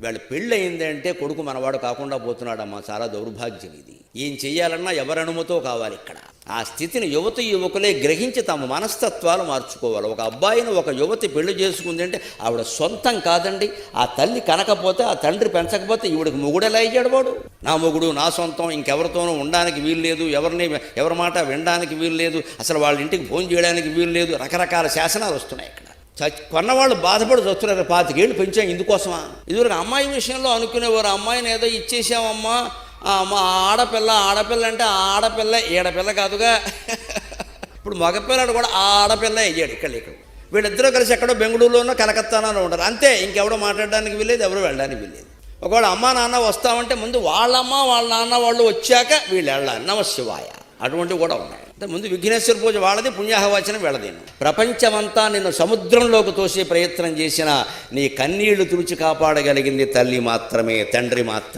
వీళ్ళ పెళ్ళి అయిందంటే కొడుకు మనవాడు కాకుండా పోతున్నాడమ్మా, చాలా దౌర్భాగ్యం ఇది. ఏం చెయ్యాలన్నా ఎవరి అనుమతో కావాలి ఇక్కడ. ఆ స్థితిని యువకులే గ్రహించి తమ మనస్తత్వాలు మార్చుకోవాలి. ఒక అబ్బాయిని ఒక యువతి పెళ్లి చేసుకుంది అంటే ఆవిడ సొంతం కాదండి. ఆ తల్లి కనకపోతే, ఆ తండ్రి పెంచకపోతే ఈవిడికి మొగుడు ఎలా అయ్యాడు? వాడు నా మొగుడు, నా సొంతం, ఇంకెవరితోనూ ఉండడానికి వీలు లేదు, ఎవరి మాట వినడానికి వీలు లేదు, అసలు వాళ్ళ ఇంటికి ఫోన్ చేయడానికి వీలు లేదు, రకరకాల శాసనాలు వస్తున్నాయి ఇక్కడ. కొన్నవాళ్ళు బాధపడి వస్తున్నారు. 25 ఏళ్ళు పెంచాం ఇందుకోసమా? ఇదివరకు అమ్మాయి విషయంలో అనుకునేవారు, అమ్మాయిని ఏదో ఇచ్చేసామమ్మా, మా ఆడపిల్ల అంటే ఆ ఆడపిల్ల ఈడపిల్ల కాదుగా. ఇప్పుడు మగపిల్లడు కూడా ఆ ఆడపిల్ల అయ్యాడు. ఇక్కడ వీళ్ళిద్దరూ కలిసి ఎక్కడో బెంగళూరులోనో కలకత్తానో ఉంటారు అంతే. ఇంకెవడో మాట్లాడడానికి వీల్లేదు, ఎవరు వెళ్ళడానికి వీల్లేదు. ఒకవేళ అమ్మా నాన్న వస్తామంటే ముందు వాళ్ళమ్మ వాళ్ళ నాన్న వాళ్ళు వచ్చాక వీళ్ళు వెళ్ళాలి. నమశివాయ అటువంటివి కూడా ఉన్నాయి. ముందు విఘ్నేశ్వర పూజ వాళ్ళది, పుణ్యాహవచనం వీళ్ళదేను. ప్రపంచమంతా నిన్ను సముద్రంలోకి తోసే ప్రయత్నం చేసిన నీ కన్నీళ్లు తుడిచి కాపాడగలిగింది తల్లి మాత్రమే, తండ్రి మాత్రమే.